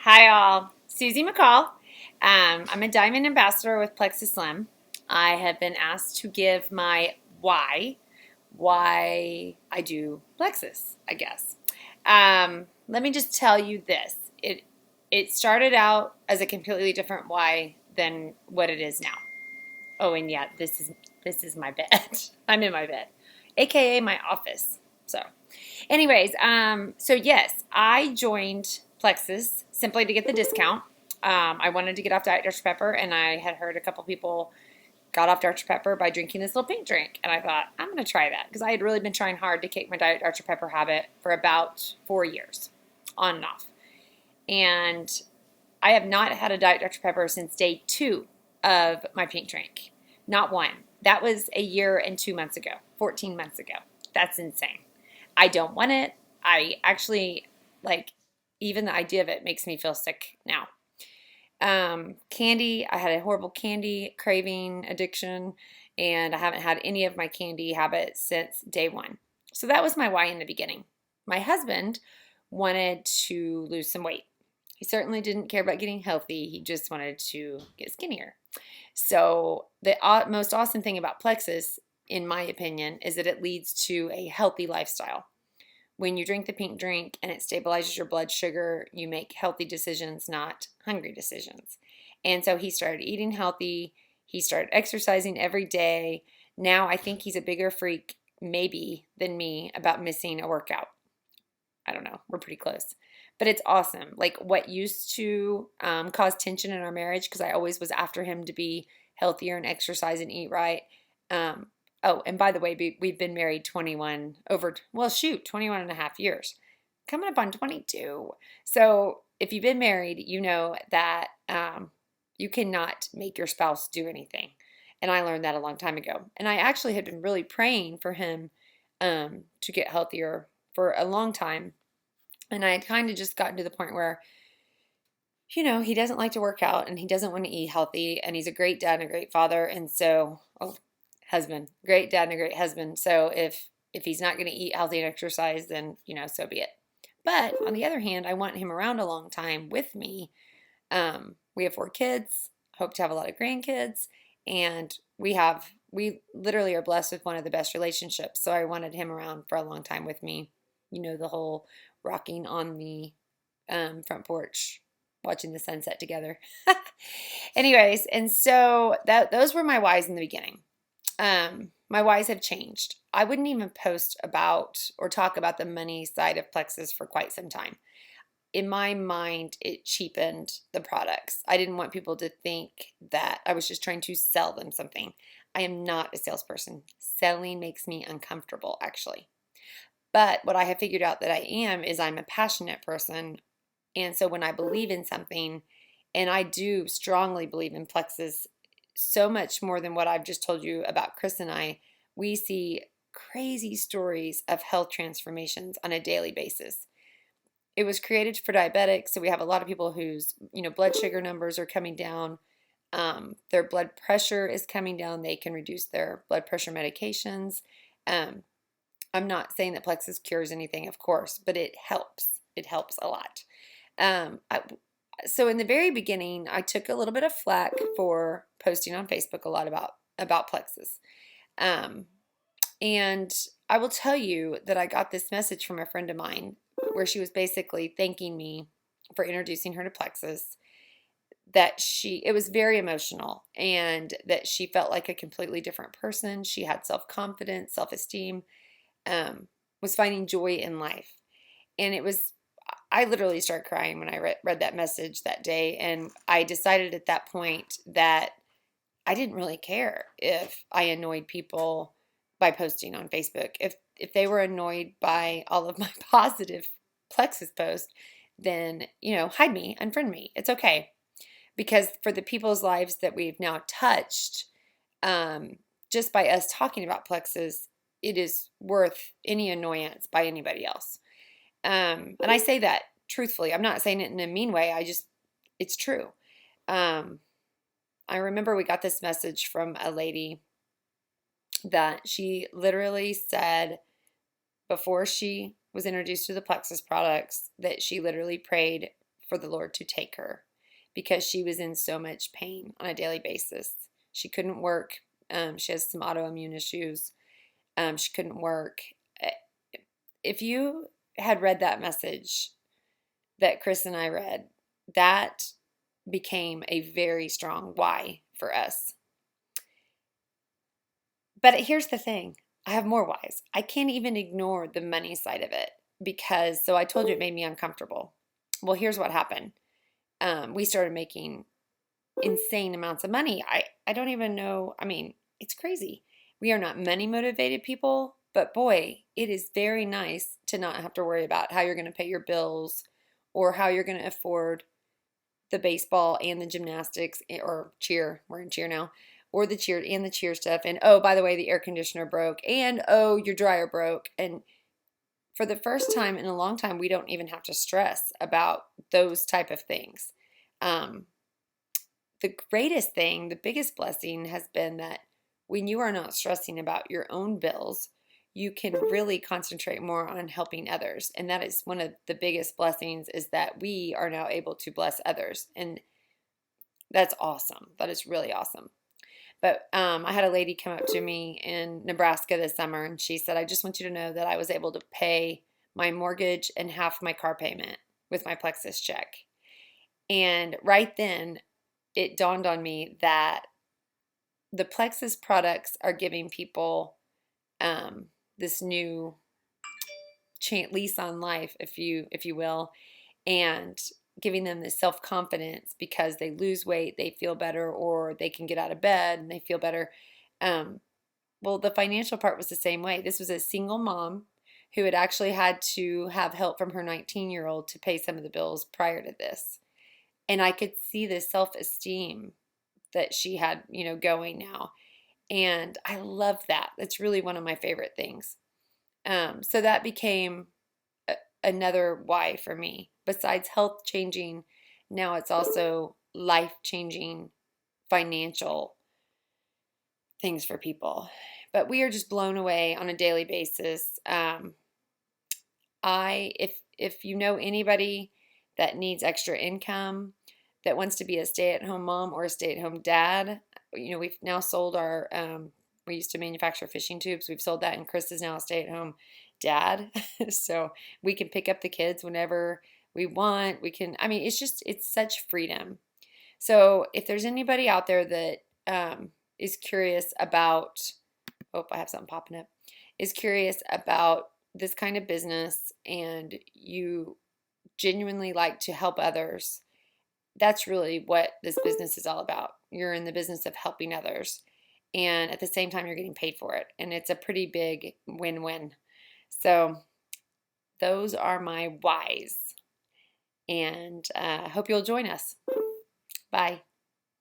Hi all, Susie McCall. I'm a Diamond Ambassador with PLEXUS Slim. I have been asked to give my why I do Plexus, I guess. Let me just tell you this. It started out as a completely different why than what it is now. Oh, and yeah, this is my bed. I'm in my bed, aka my office. So, anyways, so yes, I joined Plexus simply to get the discount. I wanted to get off Diet Dr. Pepper, and I had heard a couple people got off Dr. Pepper by drinking this little pink drink, and I thought I'm going to try that because I had really been trying hard to kick my Diet Dr. Pepper habit for about 4 years, on and off, and I have not had a Diet Dr. Pepper since day 2 of my pink drink. Not one. That was a year and 2 months ago, 14 months ago. That's insane. I don't want it. I actually, like, even the idea of it makes me feel sick now. Candy, I had a horrible candy craving addiction, and I haven't had any of my candy habits since day 1. So that was my why in the beginning. My husband wanted to lose some weight. He certainly didn't care about getting healthy. He just wanted to get skinnier. So the most awesome thing about Plexus, in my opinion, is that it leads to a healthy lifestyle. When you drink the pink drink and it stabilizes your blood sugar, you make healthy decisions, not hungry decisions. And so he started eating healthy. He started exercising every day. Now I think he's a bigger freak, maybe, than me about missing a workout. I don't know. We're pretty close. But it's awesome. Like what used to cause tension in our marriage, because I always was after him to be healthier and exercise and eat right. Oh, and by the way, we've been married 21 and a half years. Coming up on 22. So if you've been married, you know that you cannot make your spouse do anything. And I learned that a long time ago. And I actually had been really praying for him to get healthier for a long time. And I had kind of just gotten to the point where, he doesn't like to work out and he doesn't want to eat healthy. And he's a great dad and a great father. And so, husband, great dad and a great husband. So if he's not going to eat healthy and exercise, then, so be it. But on the other hand, I want him around a long time with me. We have 4 kids, hope to have a lot of grandkids, and we literally are blessed with one of the best relationships. So I wanted him around for a long time with me. The whole rocking on the front porch, watching the sunset together. Anyways, and so those were my whys in the beginning. My whys have changed. I wouldn't even post about or talk about the money side of Plexus for quite some time. In my mind, it cheapened the products. I didn't want people to think that I was just trying to sell them something. I am not a salesperson. Selling makes me uncomfortable, actually. But what I have figured out that I am is I'm a passionate person. And so when I believe in something, and I do strongly believe in Plexus so much more than what I've just told you about Chris and I, we see crazy stories of health transformations on a daily basis. It was created for diabetics, so we have a lot of people whose blood sugar numbers are coming down. Their blood pressure is coming down. They can reduce their blood pressure medications. I'm not saying that Plexus cures anything, of course, but it helps. It helps a lot. So in the very beginning, I took a little bit of flack for posting on Facebook a lot about Plexus. And I will tell you that I got this message from a friend of mine where she was basically thanking me for introducing her to Plexus, that it was very emotional, and that she felt like a completely different person. She had self-confidence, self-esteem, was finding joy in life. And I literally started crying when I read that message that day. And I decided at that point that I didn't really care if I annoyed people by posting on Facebook. If they were annoyed by all of my positive Plexus posts, then, hide me, unfriend me. It's okay. Because for the people's lives that we've now touched, just by us talking about Plexus, it is worth any annoyance by anybody else. And I say that truthfully. I'm not saying it in a mean way. It's true. I remember we got this message from a lady that she literally said before she was introduced to the Plexus products that she literally prayed for the Lord to take her because she was in so much pain on a daily basis. She couldn't work. She has some autoimmune issues. She couldn't work. If you had read that message that Chris and I read, that became a very strong why for us. But here's the thing. I have more whys. I can't even ignore the money side of it because, so I told you it made me uncomfortable. Well, here's what happened. We started making insane amounts of money. I don't even know. I mean, it's crazy. We are not money motivated people, but boy, it is very nice to not have to worry about how you're going to pay your bills or how you're going to afford the baseball and the gymnastics or cheer. We're in cheer now. Or the cheer stuff. And oh, by the way, the air conditioner broke. And oh, your dryer broke. And for the first time in a long time, we don't even have to stress about those type of things. The greatest thing, the biggest blessing has been that when you are not stressing about your own bills, you can really concentrate more on helping others. And that is one of the biggest blessings, is that we are now able to bless others. And that's awesome. That is really awesome. But I had a lady come up to me in Nebraska this summer, and she said, I just want you to know that I was able to pay my mortgage and half my car payment with my PLEXUS check. And right then, it dawned on me that the PLEXUS products are giving people this new lease on life, if you will, and giving them this self-confidence because they lose weight, they feel better, or they can get out of bed and they feel better. Well, the financial part was the same way. This was a single mom who had actually had to have help from her 19-year-old to pay some of the bills prior to this. And I could see the self-esteem that she had, going now. And I love that. That's really one of my favorite things. So that became another why for me. Besides health changing, now it's also life changing financial things for people. But we are just blown away on a daily basis. If you know anybody that needs extra income, that wants to be a stay-at-home mom or a stay-at-home dad, we've now sold our, we used to manufacture fishing tubes. We've sold that, and Chris is now a stay-at-home dad. So we can pick up the kids whenever we want. It's such freedom. So if there's anybody out there that is curious about, I have something popping up, is curious about this kind of business and you genuinely like to help others, that's really what this business is all about. You're in the business of helping others, and at the same time, you're getting paid for it. And it's a pretty big win-win. So those are my whys. And I hope you'll join us. Bye.